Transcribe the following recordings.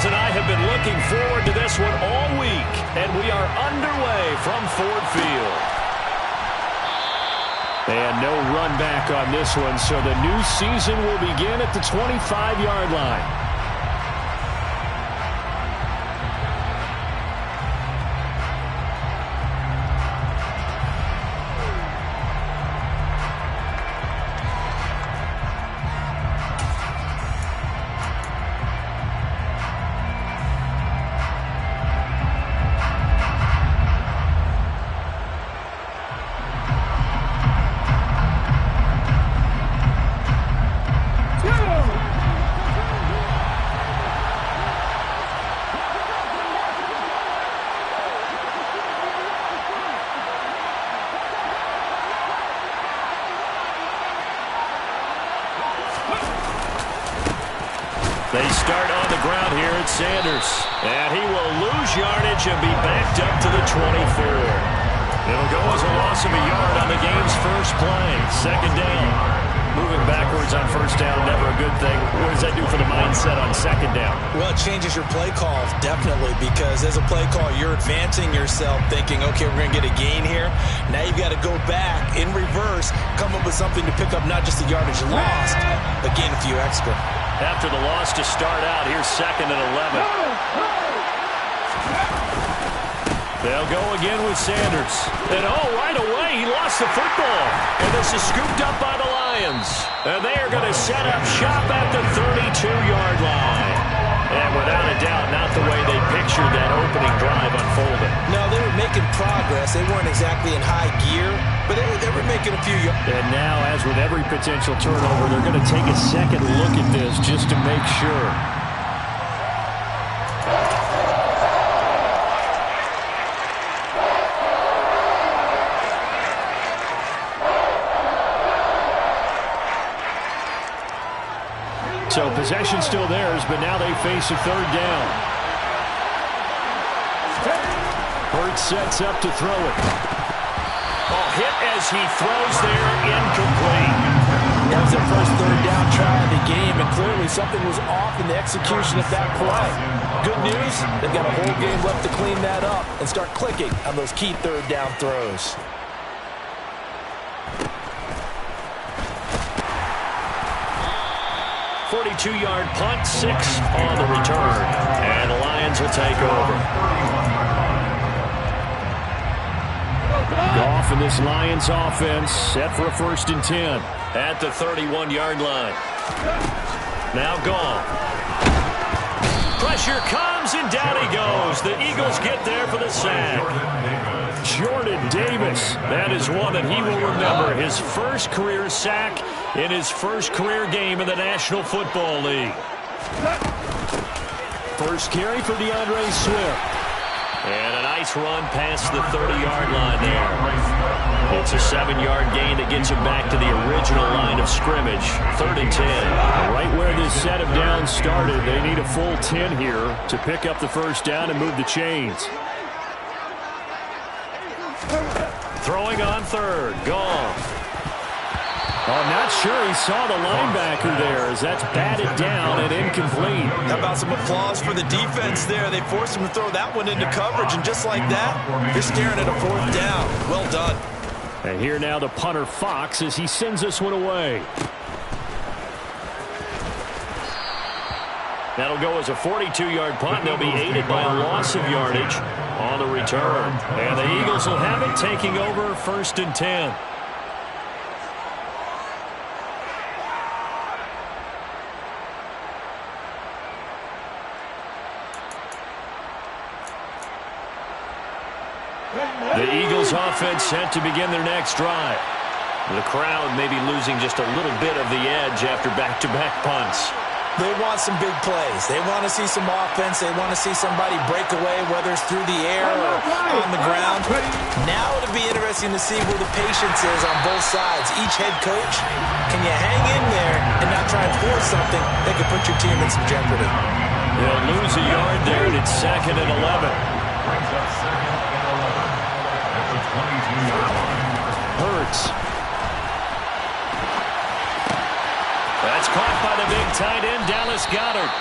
Eagles and I have been looking forward to this one all week, and we are underway from Ford Field. And no run back on this one, so the new season will begin at the 25-yard line. They start on the ground here at Sanders. And he will lose yardage and be backed up to the 24. It'll go as a loss of a yard on the game's first play. Second down. Moving backwards on first down, never a good thing. What does that do for the mindset on second down? Well, it changes your play call, definitely, because as a play call, you're advancing yourself thinking, okay, we're going to get a gain here. Now you've got to go back in reverse, come up with something to pick up not just the yardage lost, but gain a few extra. After the loss to start out, here's 2nd and 11. They'll go again with Sanders. And right away, he lost the football. And this is scooped up by the Lions. And they are going to set up shop at the 32-yard line. And without a doubt, not the way they pictured that opening drive unfolding. No, they were making progress. They weren't exactly in high gear, but they were making a few yards. And now, as with every potential turnover, they're going to take a second look at this just to make sure. So possession still theirs, but now they face a third down. Hurts sets up to throw it. Hit as he throws there, incomplete. That was their first third down try of the game, and clearly something was off in the execution of that play. Good news, they've got a whole game left to clean that up and start clicking on those key third down throws. 42-yard punt, 6 on the return. And the Lions will take over. Goff and this Lions offense set for a 1st and 10 at the 31-yard line. Now Goff. Pressure comes, and down he goes. The Eagles get there for the sack. Jordan Davis, that is one that he will remember. His first career sack in his first career game in the National Football League. First carry for DeAndre Swift. And a nice run past the 30-yard line there. It's a 7-yard gain that gets him back to the original line of scrimmage. 3rd and 10. Right where this set of downs started, they need a full 10 here to pick up the first down and move the chains. Throwing on 3rd. Goff. I'm not sure he saw the linebacker there, as that's batted down and incomplete. How about some applause for the defense there? They forced him to throw that one into coverage, and just like that, you're staring at a 4th down. Well done. And here now the punter Fox as he sends this one away. That'll go as a 42-yard punt, and they'll be aided by a loss of yardage on the return. And the Eagles will have it, taking over 1st and 10. The Eagles offense set to begin their next drive. The crowd may be losing just a little bit of the edge after back-to-back punts. They want some big plays. They want to see some offense. They want to see somebody break away, whether it's through the air or on the ground. Now it'll be interesting to see where the patience is on both sides. Each head coach, can you hang in there and not try and force something that could put your team in some jeopardy? They'll lose a yard there, and it's 2nd and 11. Hurts. That's caught by the big tight end, Dallas Goedert.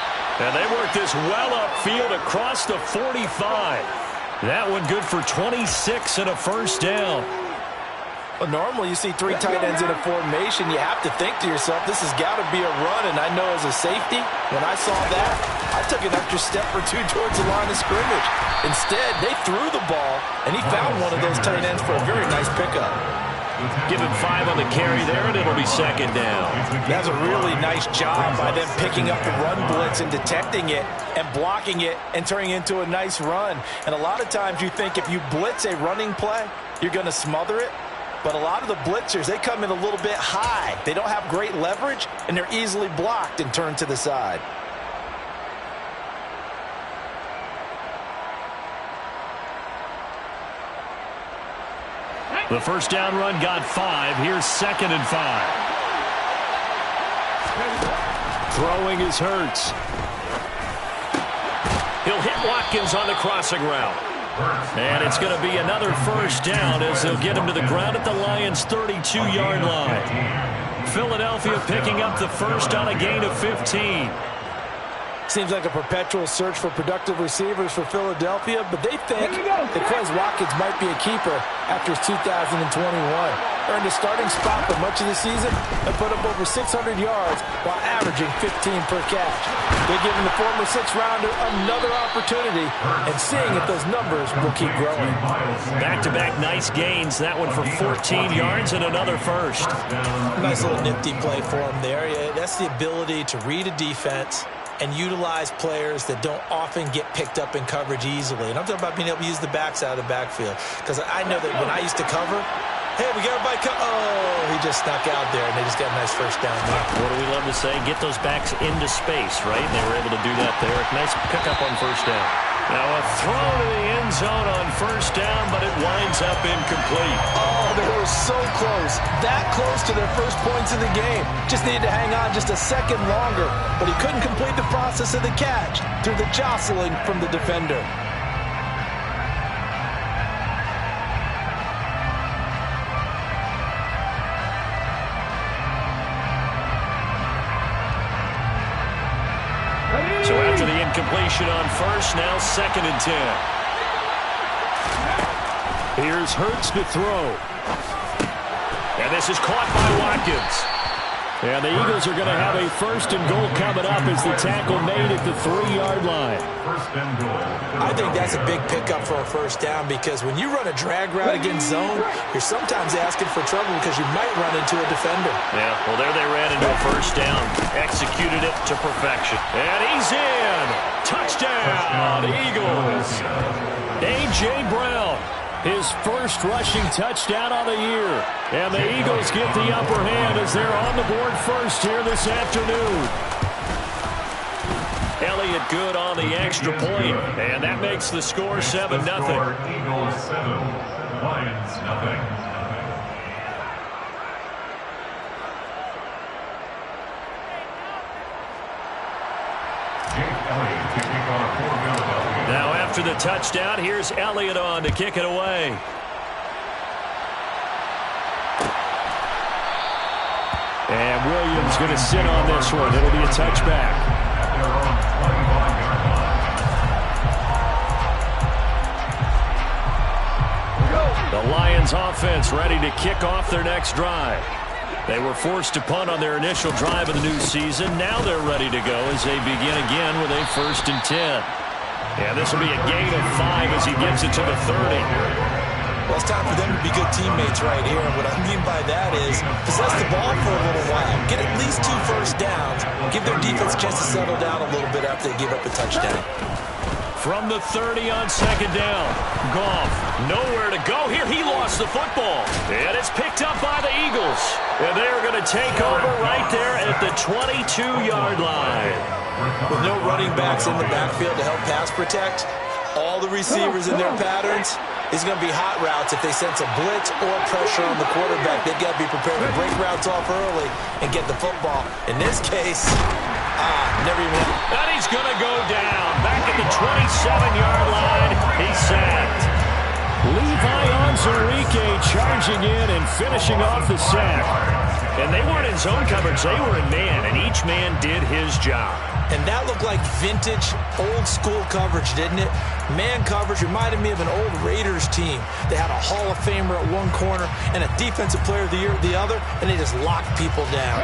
And they work this well upfield across the 45. That one good for 26 and a first down. Well, normally you see three tight ends in a formation. You have to think to yourself, this has got to be a run. And I know as a safety, when I saw that, I took an extra step or two towards the line of scrimmage. Instead, they threw the ball, and he found one of those tight ends for a very nice pickup. Give him 5 on the carry there, and it'll be second down. That's a really nice job by them picking up the run blitz and detecting it and blocking it and turning it into a nice run. And a lot of times you think if you blitz a running play, you're going to smother it. But a lot of the blitzers, they come in a little bit high. They don't have great leverage, and they're easily blocked and turned to the side. The first down run got 5. Here's 2nd and 5. Throwing is Hurts. He'll hit Watkins on the crossing route. And it's going to be another first down as they'll get him to the ground at the Lions' 32-yard line. Philadelphia picking up the first on a gain of 15. Seems like a perpetual search for productive receivers for Philadelphia, but they think that Quez Watkins might be a keeper after his 2021. Earned a starting spot for much of the season and put up over 600 yards while averaging 15 per catch. They're giving the former 6th-rounder another opportunity and seeing if those numbers will keep growing. Back-to-back nice gains. That one for 14 yards and another first. Nice little nifty play for him there. Yeah, that's the ability to read a defense and utilize players that don't often get picked up in coverage easily. And I'm talking about being able to use the backs out of the backfield. Because I know that when I used to cover, hey, we got a bike. Oh, he just snuck out there, and they just got a nice first down there. What do we love to say? Get those backs into space, right? And they were able to do that there. Nice pickup on first down. Now a throw to the end zone on first down, but it winds up incomplete. Oh, they were so close. That close to their first points of the game. Just needed to hang on just a second longer, but he couldn't complete the process of the catch through the jostling from the defender. So after the incompletion on first, now 2nd and 10. Here's Hurts to throw. And this is caught by Watkins. And the Eagles are going to have a 1st and goal coming up as the tackle made at the 3-yard line. I think that's a big pickup for a first down because when you run a drag route against zone, you're sometimes asking for trouble because you might run into a defender. Yeah, well, there they ran into a first down. Executed it to perfection. And he's in. Touchdown, Eagles. A.J. Brown. His first rushing touchdown on the year. And the Eagles get the upper hand as they're on the board first here this afternoon. Elliott good on the extra point. And that makes the score 7-0. Eagles 7, Lions 0. Now after the touchdown, here's Elliott on to kick it away. And Williams going to sit on this one. It'll be a touchback. The Lions offense ready to kick off their next drive. They were forced to punt on their initial drive of the new season. Now they're ready to go as they begin again with a 1st and 10. Yeah, this will be a gain of 5 as he gets it to the 30. Well, it's time for them to be good teammates right here. And what I mean by that is possess the ball for a little while. Get at least 2 first downs. Give their defense a chance to settle down a little bit after they give up a touchdown. From the 30 on 2nd down. Goff, nowhere to go here. He lost the football. And it's picked up by the Eagles. And they're going to take over right there at the 22-yard line. With no running backs in the backfield to help pass protect, all the receivers in their patterns, it's going to be hot routes if they sense a blitz or pressure on the quarterback. They've got to be prepared to break routes off early and get the football. In this case, never even. And he's going to go down. Back at the 27-yard line, he's sacked. Levi Onwuzurike charging in and finishing off the sack. And they weren't in zone coverage. They were in man, and each man did his job. And that looked like vintage, old-school coverage, didn't it? Man coverage reminded me of an old Raiders team. They had a Hall of Famer at one corner and a Defensive Player of the Year at the other, and they just locked people down.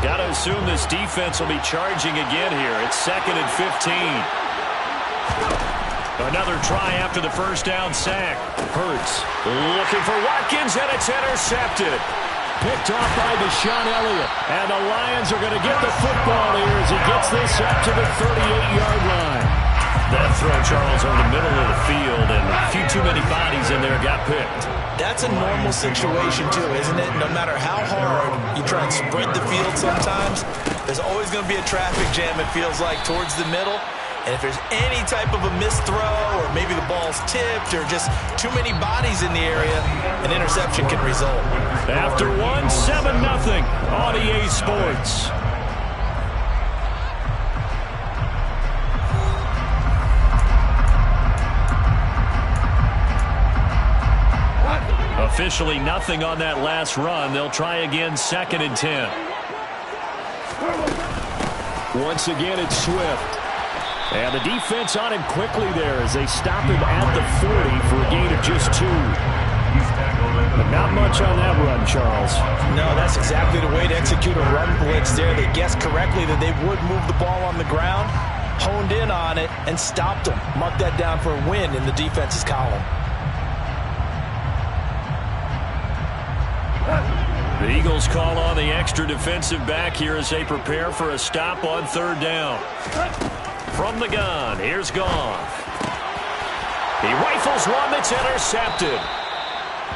Got to assume this defense will be charging again here. It's 2nd and 15. Another try after the first down sack. Hurts looking for Watkins, and it's intercepted. Picked off by Deshaun Elliott. And the Lions are going to get the football here as he gets this up to the 38-yard line. That throw, Charles, over the middle of the field, and a few too many bodies in there got picked. That's a normal situation, too, isn't it? No matter how hard you try and spread the field sometimes, there's always going to be a traffic jam, it feels like, towards the middle. And if there's any type of a missed throw, or maybe the ball's tipped, or just too many bodies in the area, an interception can result. After 7-0 on EA Sports. Officially nothing on that last run. They'll try again, 2nd and 10. Once again, it's Swift. And the defense on him quickly there as they stop him at the 40 for a gain of just 2. But not much on that run, Charles. No, that's exactly the way to execute a run blitz there. They guessed correctly that they would move the ball on the ground, honed in on it, and stopped them. Mark that down for a win in the defense's column. The Eagles call on the extra defensive back here as they prepare for a stop on 3rd down. From the gun, here's Goff. He rifles one that's intercepted.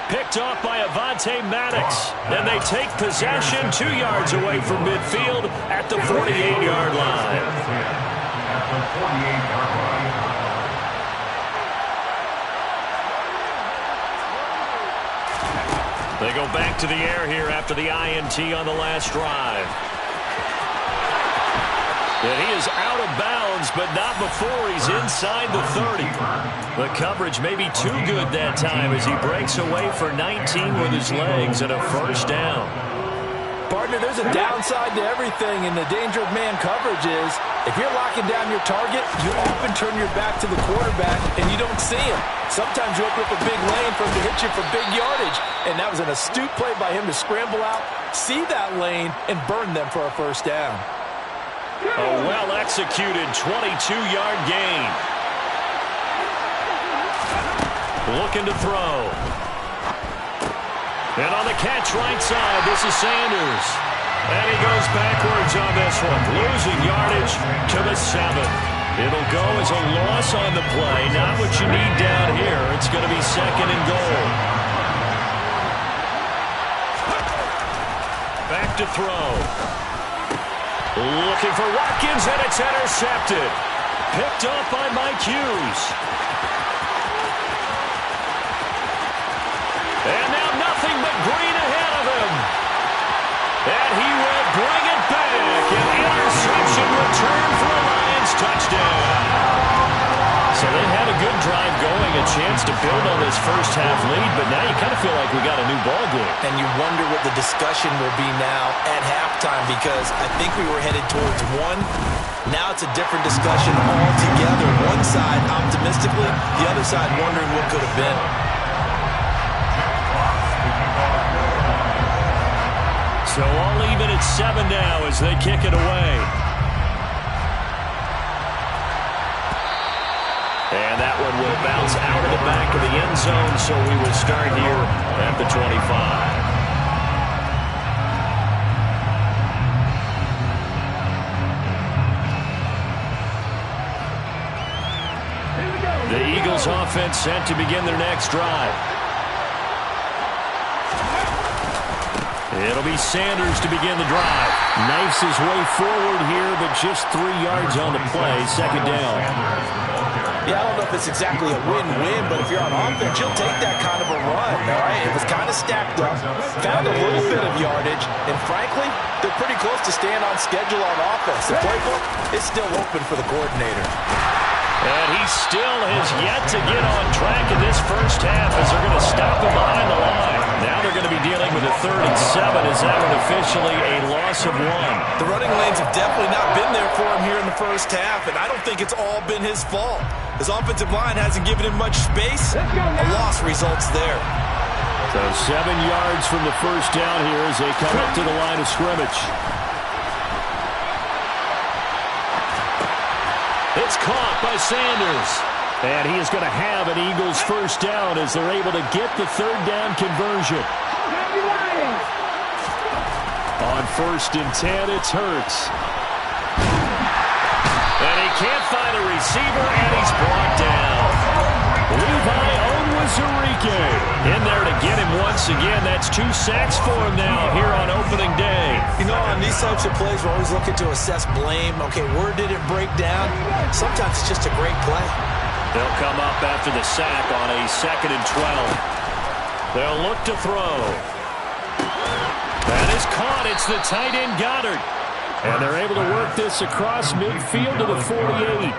Picked off by Avonte Maddox. And they take possession 2 yards away from midfield at the 48-yard line. At the 48-yard line. They go back to the air here after the INT on the last drive. And he is out of bounds, but not before he's inside the 30. The coverage may be too good that time as he breaks away for 19 with his legs and a first down. Partner, there's a downside to everything, and the danger of man coverage is if you're locking down your target, you often turn your back to the quarterback and you don't see him. Sometimes you open up a big lane for him to hit you for big yardage, and that was an astute play by him to scramble out, see that lane, and burn them for a first down. A well-executed 22-yard gain. Looking to throw. And on the catch right side, this is Sanders. And he goes backwards on this one, losing yardage to the 7. It'll go as a loss on the play. Not what you need down here. It's going to be 2nd and goal. Back to throw. Looking for Watkins, and it's intercepted. Picked up by Mike Hughes. And now nothing but green ahead of him. And he will bring it back. An interception return for a Lions touchdown. So they had a good drive going, a chance to build on this first half lead, but now you kind of feel like we got a new ball game. And you wonder what the discussion will be now at halftime, because I think we were headed towards one. Now it's a different discussion altogether. One side optimistically, the other side wondering what could have been. So all even at 7 now as they kick it away. And that one will bounce out of the back of the end zone, so we will start here at the 25. The Eagles offense set to begin their next drive. It'll be Sanders to begin the drive. Knifes his way forward here, but just 3 yards on the play. 2nd down. Yeah, I don't know if it's exactly a win-win, but if you're on offense, you'll take that kind of a run, all right? It was kind of stacked up, found a little bit of yardage, and frankly, they're pretty close to staying on schedule on offense. The playbook is still open for the coordinator. And he still has yet to get on track in this first half as they're going to stop him behind the line. Now they're going to be dealing with a 3rd and 7 as that one officially a loss of 1. The running lanes have definitely not been there for him here in the first half, and I don't think it's all been his fault. His offensive line hasn't given him much space. A loss results there. So 7 yards from the first down here as they come up to the line of scrimmage. It's caught by Sanders. And he is going to have an Eagles first down as they're able to get the 3rd down conversion. On 1st and 10, it's Hurts. And he can't find a receiver, and he's brought down. Levi Onwuzurike in there to get him once again. That's 2 sacks for him now here on opening day. You know, on these types of plays, we're always looking to assess blame. Okay, where did it break down? Sometimes it's just a great play. They'll come up after the sack on a 2nd and 12. They'll look to throw. That is caught. It's the tight end Goddard. And they're able to work this across midfield to the 48.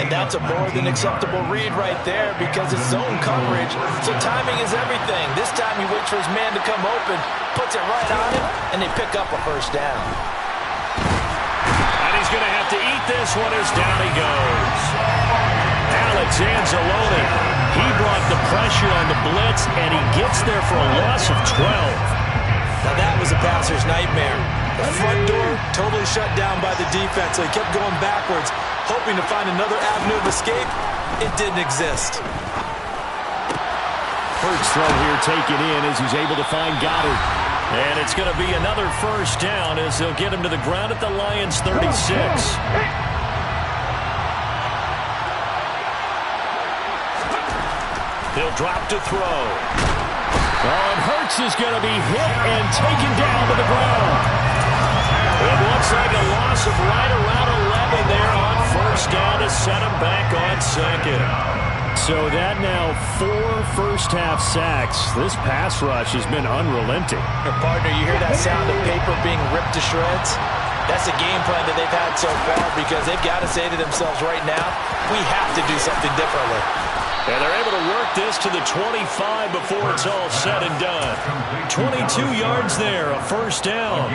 And that's a more than acceptable read right there because it's zone coverage. So timing is everything. This time he waits for his man to come open, puts it right on him, and they pick up a first down. And he's going to have to eat this one as down he goes. Alex Anzalone, he brought the pressure on the blitz, and he gets there for a loss of 12. Now that was a passer's nightmare. The front door totally shut down by the defense, so he kept going backwards, hoping to find another avenue of escape. It didn't exist. Hurts throw here taken in as he's able to find Goddard. And it's going to be another first down as they'll get him to the ground at the Lions' 36. He'll drop to throw. And Hurts is going to be hit and taken down to the ground. It looks like a loss of right around 11 there on first down to set him back on 2nd. So that now 4 first-half sacks. This pass rush has been unrelenting. Your partner, you hear that sound of paper being ripped to shreds? That's a game plan that they've had so far because they've got to say to themselves right now, we have to do something differently. And they're able to work this to the 25 before it's all said and done. 22 yards there, a first down.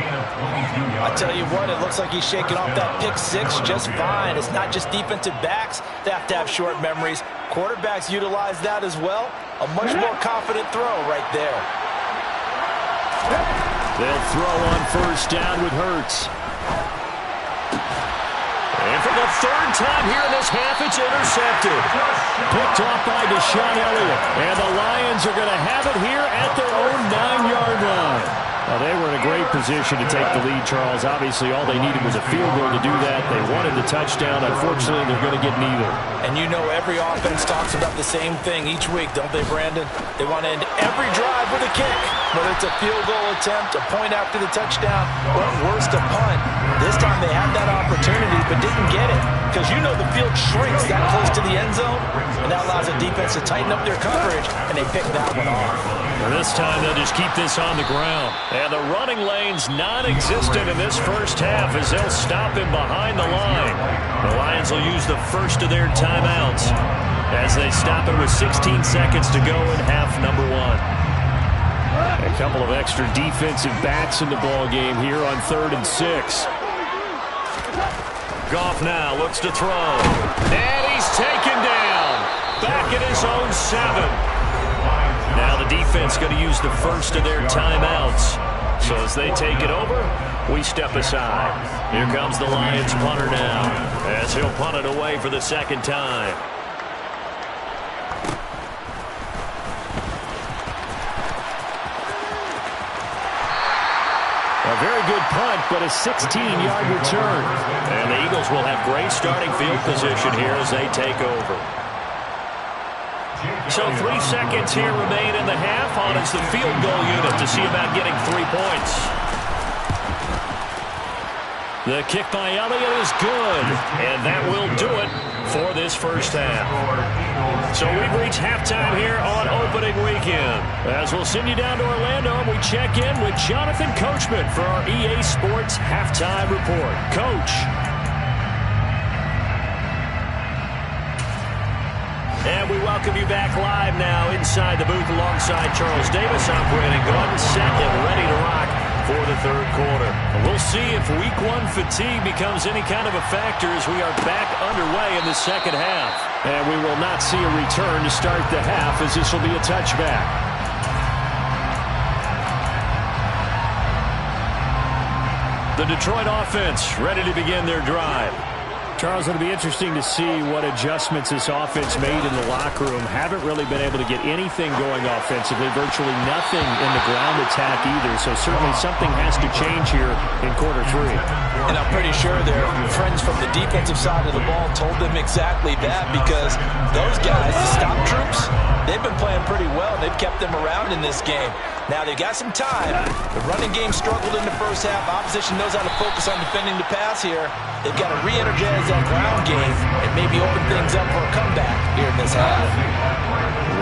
I tell you what, it looks like he's shaking off that pick 6 just fine. It's not just defensive backs that have to have short memories. Quarterbacks utilize that as well. A much more confident throw right there. They'll throw on first down with Hurts. And for the 3rd time here in this half, it's intercepted. Picked off by Deshaun Elliott. And the Lions are going to have it here at their own 9-yard line. Well, they were in a great position to take the lead, Charles. Obviously, all they needed was a field goal to do that. They wanted the touchdown. Unfortunately, they're going to get neither. And you know every offense talks about the same thing each week, don't they, Brandon? They want to end every drive with a kick. Whether it's a field goal attempt, a point after the touchdown, or worse, a punt. This time they had that opportunity but didn't get it because you know the field shrinks that close to the end zone, and that allows the defense to tighten up their coverage, and they pick that one off. Well, this time they'll just keep this on the ground. And the running lane's non-existent in this first half as they'll stop him behind the line. The Lions will use the first of their timeouts as they stop it with 16 seconds to go in half number 1. A couple of extra defensive backs in the ball game here on 3rd and 6. Goff now looks to throw. And he's taken down. Back at his own 7. Now the defense going to use the first of their timeouts. So as they take it over, we step aside. Here comes the Lions punter now as he'll punt it away for the 2nd time. A very good punt, but a 16-yard return. And the Eagles will have great starting field position here as they take over. So 3 seconds here remain in the half on as the field goal unit to see about getting 3 points. The kick by Elliott is good, and that will do it for this first half. So we've reached halftime here on opening weekend. As we'll send you down to Orlando, we check in with Jonathan Coachman for our EA Sports Halftime Report. Coach. welcome you back live now inside the booth alongside Charles Davis. I'm Brandon Gaudin, set and ready to rock for the third quarter. We'll see if week one fatigue becomes any kind of a factor as we are back underway in the second half. And we will not see a return to start the half as this will be a touchback. The Detroit offense ready to begin their drive. Charles, it'll be interesting to see what adjustments this offense made in the locker room. Haven't really been able to get anything going offensively, virtually nothing in the ground attack either. So certainly something has to change here in quarter three. And I'm pretty sure their friends from the defensive side of the ball told them exactly that, because those guys, the stop troops, they've been playing pretty well. They've kept them around in this game. Now, they've got some time. The running game struggled in the first half. Opposition knows how to focus on defending the pass here. They've got to re-energize that ground game and maybe open things up for a comeback here in this half.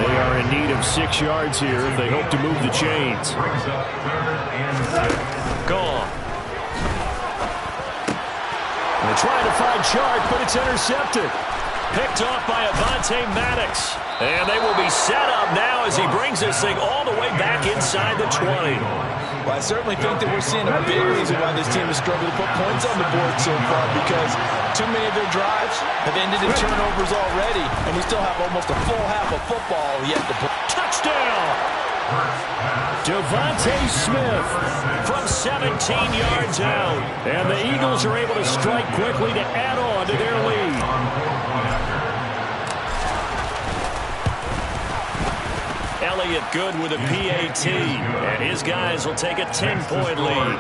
They are in need of 6 yards here if they hope to move the chains. Gone. They're trying to find Chark, but it's intercepted. Picked off by Avonte Maddox. And they will be set up now as he brings this thing all the way back inside the 20. Well, I certainly think that we're seeing a big reason why this team has struggled to put points on the board so far, because too many of their drives have ended in turnovers already, and we still have almost a full half of football yet to play. Touchdown! Devontae Smith from 17 yards out. And the Eagles are able to strike quickly to add on to their lead. Elliott good with a PAT, and his guys will take a 10-point lead.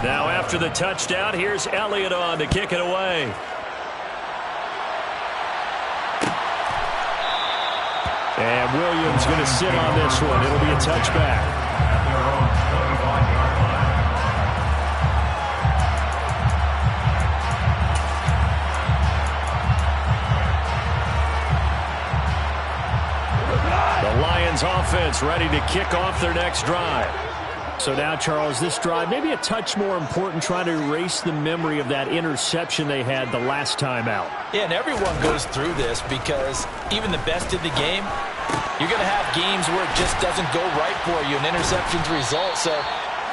Now after the touchdown, here's Elliott on to kick it away. And Williams going to sit on this one. It'll be a touchback. Offense ready to kick off their next drive. So now, Charles, this drive maybe a touch more important, trying to erase the memory of that interception they had the last time out. Yeah, and everyone goes through this, because even the best in the game, you're going to have games where it just doesn't go right for you, and interceptions result. So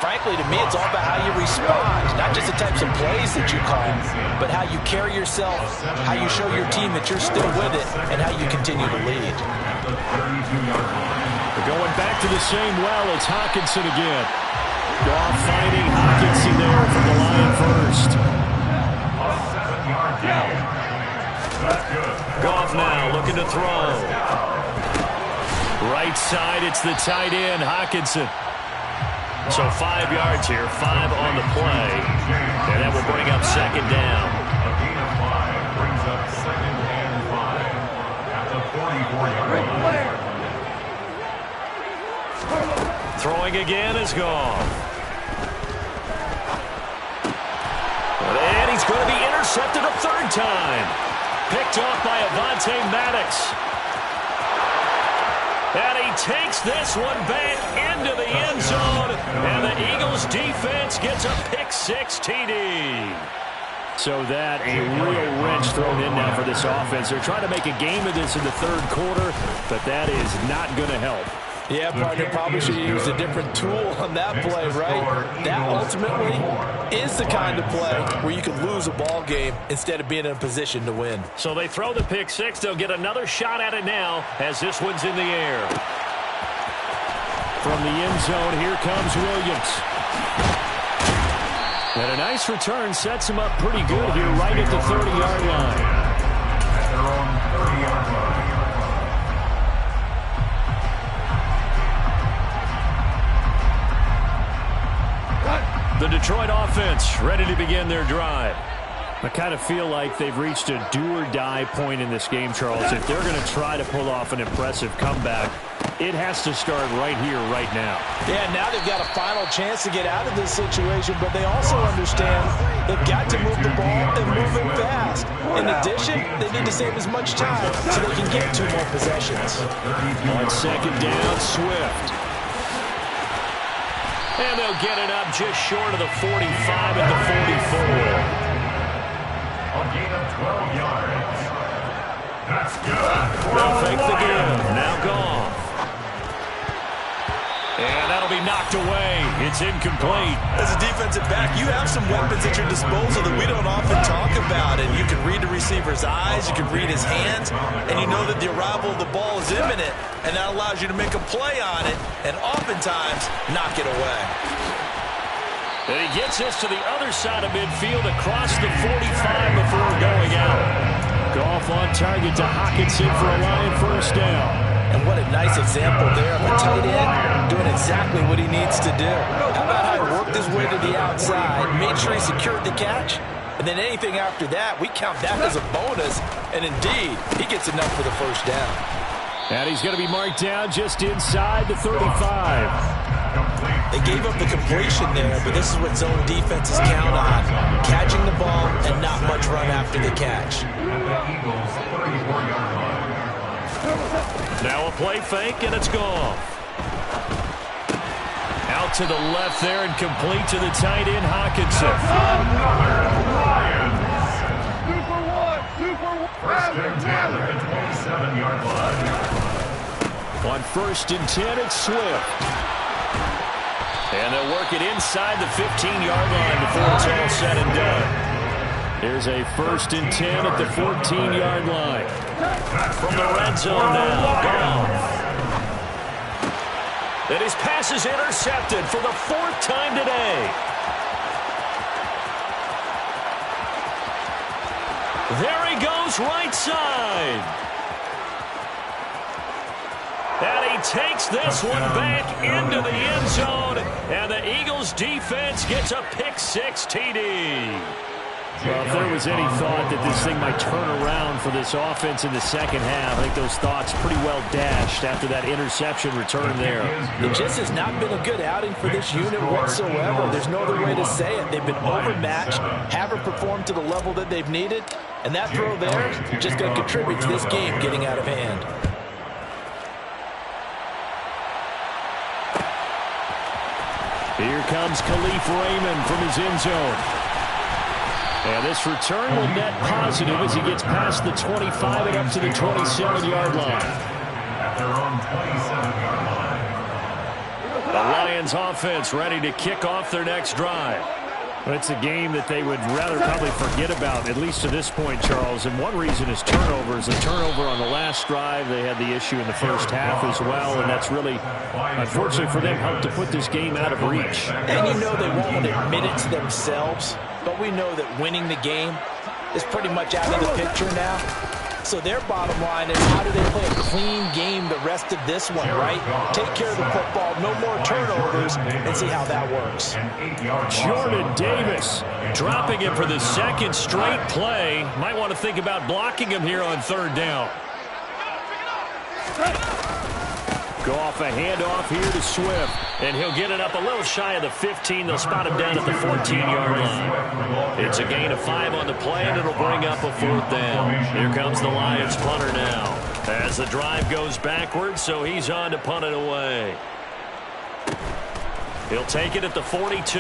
frankly, to me, it's all about how you respond, not just the types of plays that you call, but how you carry yourself, how you show your team that you're still with it, and how you continue to lead. We're going back to the same well. It's Hockenson again. Goff finding Hockenson there from the line first. Goff now looking to throw. Right side, it's the tight end, Hockenson. So 5 yards here, 5 on the play. And that will bring up second down. A gain of 5 brings up second and 5 at the 44-yard line. Throwing again is gone. And he's going to be intercepted a third time. Picked off by Avonte Maddox. And he takes this one back into the end zone. And the Eagles defense gets a pick-6 TD. So that a real wrench thrown in now for this offense. They're trying to make a game of this in the third quarter, but that is not going to help. Yeah, partner, probably should have used a different tool on that play, right? That ultimately is the kind of play where you can lose a ball game instead of being in a position to win. So they throw the pick-6. They'll get another shot at it now as this one's in the air. From the end zone, here comes Williams. And a nice return sets him up pretty good here right at the 30-yard line. At their own 30-yard line. The Detroit offense ready to begin their drive. I kind of feel like they've reached a do-or-die point in this game, Charles. If they're going to try to pull off an impressive comeback, it has to start right here, right now. Yeah, now they've got a final chance to get out of this situation, but they also understand they've got to move the ball and move it fast. In addition, they need to save as much time so they can get 2 more possessions. On second down, Swift. And they'll get it up just short of the 45 at the 44. A gain of 12 yards. That's good. They'll fake the give. Now Goff. And that'll be knocked away. It's incomplete. As a defensive back, you have some weapons at your disposal that we don't often talk about. And you can read the receiver's eyes, you can read his hands, and you know that the arrival of the ball is imminent, and that allows you to make a play on it and oftentimes knock it away. And he gets this to the other side of midfield across the 45 before going out. Goff on target to Hockenson for a Lion first down. And what a nice example there of a tight end doing exactly what he needs to do. How about how he worked his way to the outside, made sure he secured the catch, and then anything after that, we count that as a bonus. And indeed, he gets enough for the first down. And he's going to be marked down just inside the 35. They gave up the completion there, but this is what zone defenses count on. Catching the ball and not much run after the catch. Eagles 34-yard line. Now a play fake, and it's gone. Out to the left there and complete to the tight end, Hockenson. First and 10 at the 27-yard line. On first and 10, it's Swift. And they'll work it inside the 15-yard line before it's all said and done. Here's a first and 10 at the 14-yard line. From the red zone now, Goff. And his pass is intercepted for the fourth time today. There he goes, right side. And he takes this one back into the end zone. And the Eagles defense gets a pick-six TD. Well, if there was any thought that this thing might turn around for this offense in the second half, I think those thoughts pretty well dashed after that interception return there. It just has not been a good outing for this unit whatsoever. There's no other way to say it. They've been overmatched, haven't performed to the level that they've needed, and that throw there is just going to contribute to this game getting out of hand. Here comes Khalif Raymond from his end zone. And this return will net positive as he gets past the 25 and up to the 27-yard line. At their own 27-yard line. The Lions offense ready to kick off their next drive. Well, it's a game that they would rather probably forget about, at least to this point, Charles. And one reason is turnovers. A turnover on the last drive. They had the issue in the first half as well, and that's really, unfortunately for them, helped to put this game out of reach. And you know they won't admit it to themselves, but we know that winning the game is pretty much out of the picture now. So their bottom line is, how do they play a clean game the rest of this one, right? Take care of the football, no more turnovers, and see how that works. Jordan Davis dropping him for the second straight play. Might want to think about blocking him here on third down. Go off a handoff here to Swift, and he'll get it up a little shy of the 15. They'll spot him down at the 14-yard line. It's a gain of 5 on the play, and it'll bring up a fourth down. Here comes the Lions punter now. As the drive goes backwards, so he's on to punt it away. He'll take it at the 42.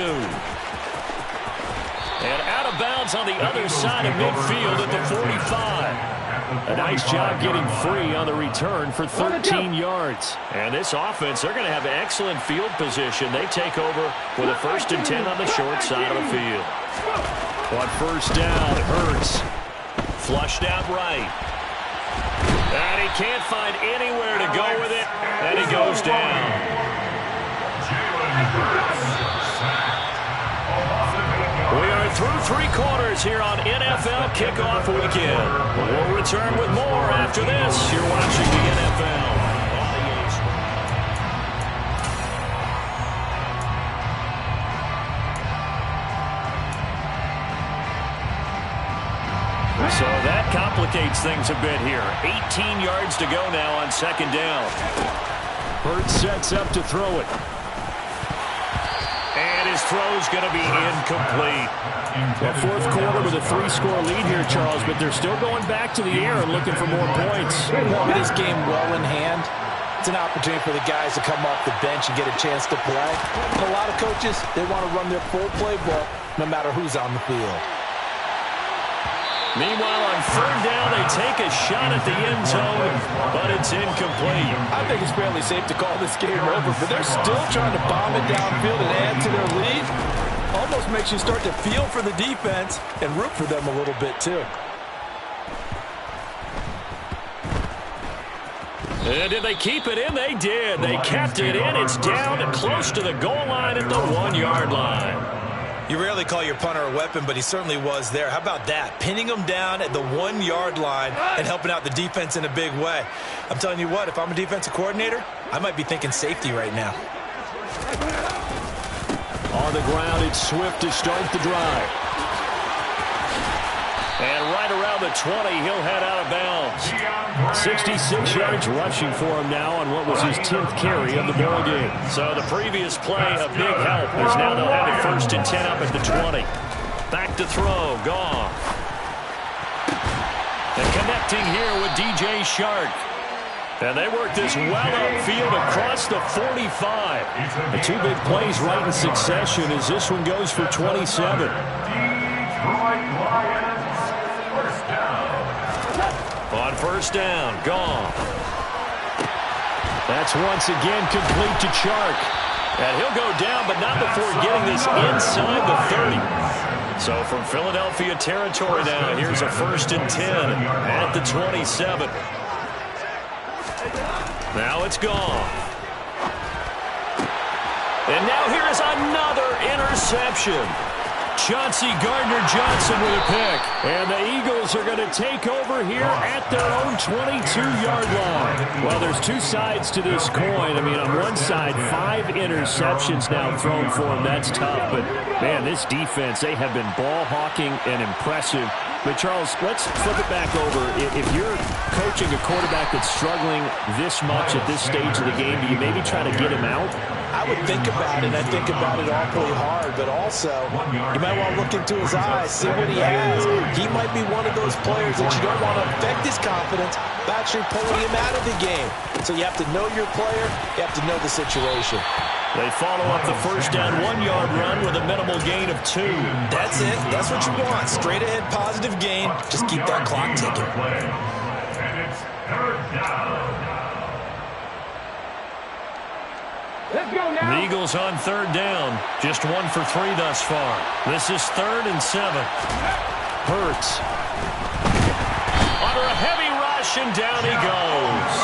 And out of bounds on the other side of midfield at the 45. A nice job getting free on the return for 13 yards. And this offense, they're going to have excellent field position. They take over with a first and 10 on the short side of the field. On first down, Hurts. Flushed out right. And he can't find anywhere to go with it. And he goes down. We are through 3 quarters here on NFL Kickoff Weekend. We'll return with more after this. You're watching the NFL. So that complicates things a bit here. 18 yards to go now on second down. Hurts sets up to throw it. And his throw's going to be incomplete. Well, fourth quarter with a 3-score lead here, Charles, but they're still going back to the air and looking for more points. With this game well in hand, it's an opportunity for the guys to come off the bench and get a chance to play. And a lot of coaches, they want to run their full playbook no matter who's on the field. Meanwhile, on third down, they take a shot at the end zone, but it's incomplete. I think it's fairly safe to call this game over, but they're still trying to bomb it downfield and add to their lead. Almost makes you start to feel for the defense and root for them a little bit, too. And did they keep it in? They did. They kept it in. It's down close to the goal line at the 1-yard line. You rarely call your punter a weapon, but he certainly was there. How about that? Pinning him down at the 1-yard line and helping out the defense in a big way. I'm telling you what, if I'm a defensive coordinator, I might be thinking safety right now. On the ground, it's Swift to start the drive. And right around the 20, he'll head out of bounds. 66 yards rushing for him now on what was his 10th carry of the ball game. So the previous play, a big help, as now they'll have it 1st and 10 up at the 20. Back to throw, Goff. And connecting here with DJ Shark. And they work this well upfield across the 45. The two big plays right in succession as this one goes for 27. On first down, Goff. That's once again complete to Chark. And he'll go down, but not before getting this inside the 30. So from Philadelphia territory now, here's a 1st and 10 at the 27. Now it's Goff. And now here is another interception. Chauncey Gardner-Johnson with a pick. And the Eagles are going to take over here at their own 22-yard line. Well, there's two sides to this coin. I mean, on one side, 5 interceptions now thrown for him. That's tough. But, man, this defense, they have been ball hawking and impressive. But, Charles, let's flip it back over. If you're coaching a quarterback that's struggling this much at this stage of the game, do you maybe try to get him out? I would think about it. I think about it awfully hard, but also you might want to look into his eyes, see what he has. He might be one of those players that you don't want to affect his confidence by actually pulling him out of the game. So you have to know your player. You have to know the situation. They follow up the first down 1-yard run with a minimal gain of 2. That's it. That's what you want. Straight ahead positive gain. Just keep that clock ticking. And it's 3rd down. The Eagles on 3rd down. Just 1 for 3 thus far. This is 3rd and 7. Hurts. Under a heavy rush, and down he goes.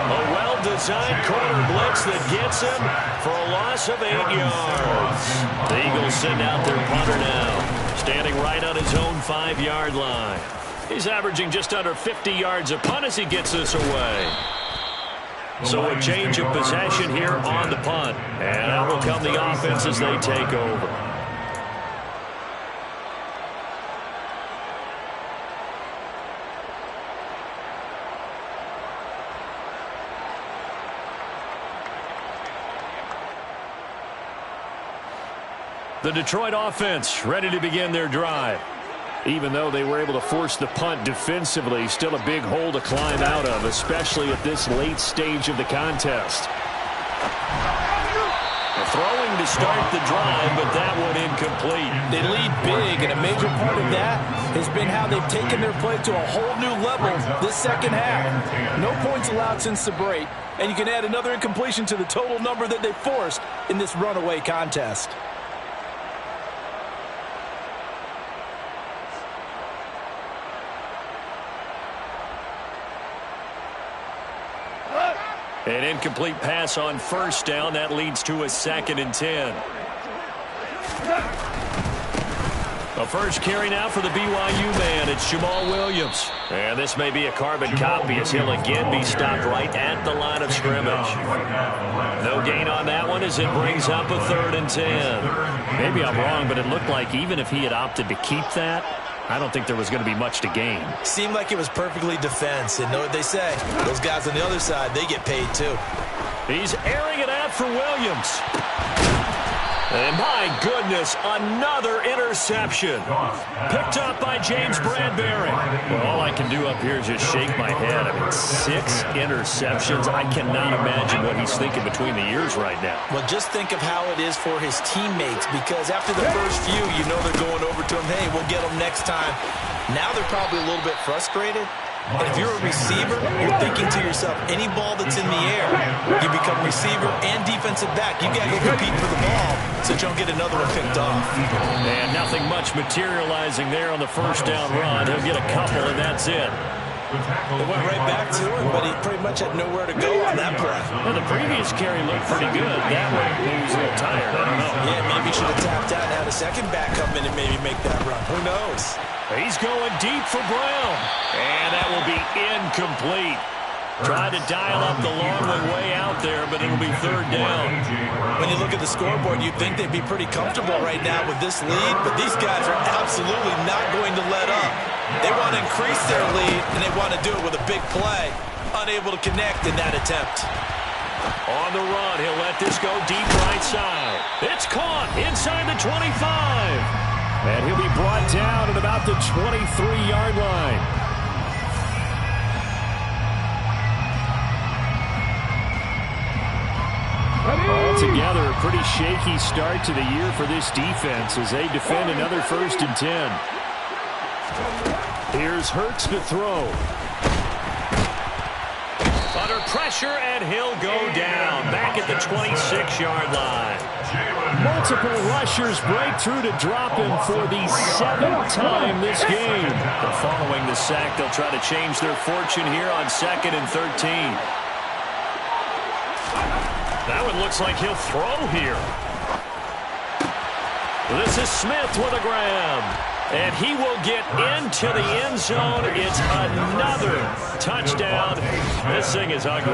A well-designed corner blitz that gets him for a loss of 8 yards. The Eagles send out their punter now, standing right on his own 5-yard line. He's averaging just under 50 yards a punt as he gets this away. So a change of possession here on the punt. And out will come the offense as they take over. The Detroit offense ready to begin their drive. Even though they were able to force the punt defensively, still a big hole to climb out of, especially at this late stage of the contest. Throwing to start the drive, but that one incomplete. They lead big, and a major part of that has been how they've taken their play to a whole new level this second half. No points allowed since the break, and you can add another incompletion to the total number that they forced in this runaway contest. An incomplete pass on first down. That leads to a 2nd and 10. A first carry now for the BYU man. It's Jamal Williams. And this may be a carbon copy as he'll again be stopped right at the line of scrimmage. No gain on that one as it brings up a 3rd and 10. Maybe I'm wrong, but it looked like even if he had opted to keep that, I don't think there was going to be much to gain. Seemed like it was perfectly defense. And know what they say, those guys on the other side, they get paid too. He's airing it out for Williams. And my goodness, another interception. Picked up by James Bradbury. Well, all I can do up here is just shake my head. I mean, 6 interceptions. I cannot imagine what he's thinking between the ears right now. Well, just think of how it is for his teammates, because after the first few, you know they're going over to them, hey, we'll get them next time. Now they're probably a little bit frustrated. And if you're a receiver, you're thinking to yourself, any ball that's in the air, you become receiver and defensive back. You got to go compete for the ball so you don't get another one picked off. And nothing much materializing there on the first down run. He'll get a couple, and that's it. It went right back to him, but he pretty much had nowhere to go on that play. Well, the previous carry looked pretty good. That one, he was a little tired. I don't know. Yeah, maybe he should have tapped out and had a second back come in and maybe make that run. Who knows? He's going deep for Brown. And that will be incomplete. Tried to dial up the long way out there, but it'll be third down. When you look at the scoreboard, you'd think they'd be pretty comfortable right now with this lead, but these guys are absolutely not going to let up. They want to increase their lead, and they want to do it with a big play. Unable to connect in that attempt. On the run, he'll let this go deep right side. It's caught inside the 25. And he'll be brought down at about the 23-yard line. Altogether, a pretty shaky start to the year for this defense as they defend another 1st and 10. Here's Hurts to throw. Under pressure, and he'll go down back at the 26-yard line. Multiple rushers break through to drop him for the 7th time this game. And following the sack, they'll try to change their fortune here on 2nd and 13. That one looks like he'll throw here. This is Smith with a grab. And he will get into the end zone. It's another touchdown. This thing is ugly.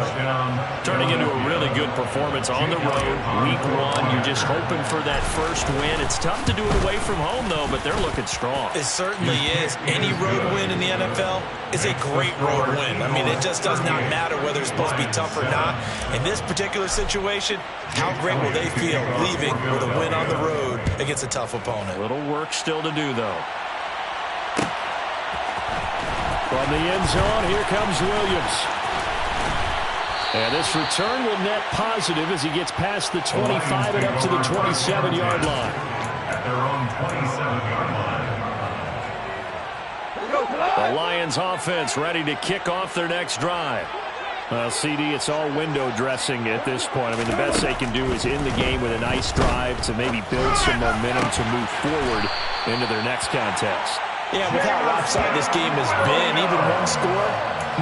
Turning into a really good performance on the road. Week 1, you're just hoping for that first win. It's tough to do it away from home, though, but they're looking strong. It certainly is. Any road win in the NFL is a great road win. I mean, it just does not matter whether it's supposed to be tough or not. In this particular situation, how great will they feel leaving with a win on the road against a tough opponent? A little work still to do, though. From the end zone, here comes Williams. And this return will net positive as he gets past the 25 and up to the 27-yard line. At their own 27-yard line. The Lions offense ready to kick off their next drive. Well, CD, it's all window dressing at this point. I mean, the best they can do is end the game with a nice drive to maybe build some momentum to move forward into their next contest. Yeah, with how lopsided this game has been, even one score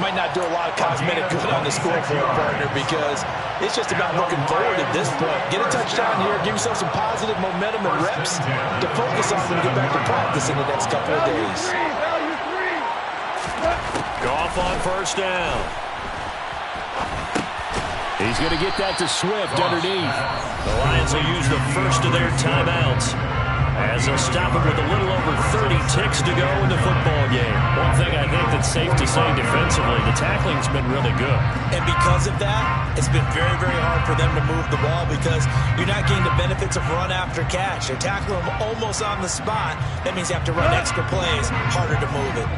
might not do a lot of cosmetic good on the scoreboard, partner, because it's just about looking forward at this point. Get a touchdown here, give yourself some positive momentum and reps to focus on and get back to practice in the next couple of days. Goff on first down. He's going to get that to Swift underneath. The Lions will use the first of their timeouts as they'll stop him with a little over 30 ticks to go in the football game. One thing I think that's safe to say defensively, the tackling's been really good. And because of that, it's been very, very hard for them to move the ball because you're not getting the benefits of run after catch. They're tackling them almost on the spot. That means you have to run extra plays, harder to move it.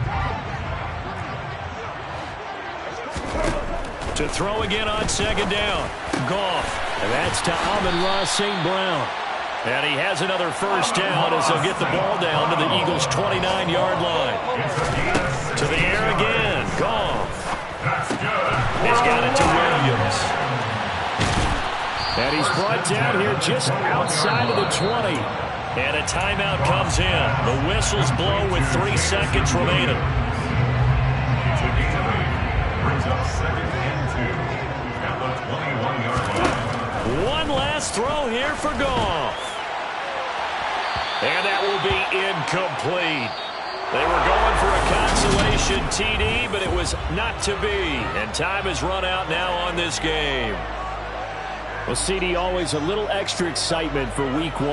To throw again on second down. Goff. And that's to Amon-Ra St. Brown. And he has another first down as they'll get the ball down to the Eagles' 29-yard line. To the air again. Goff. He's got it to Williams. And he's brought down here just outside of the 20. And a timeout comes in. The whistles blow with 3 seconds remaining. Brings up 2nd and 2 at the 21-yard line. One last throw here for Goff. And that will be incomplete. They were going for a consolation TD, but it was not to be. And time has run out now on this game. Well, CD, always a little extra excitement for week 1.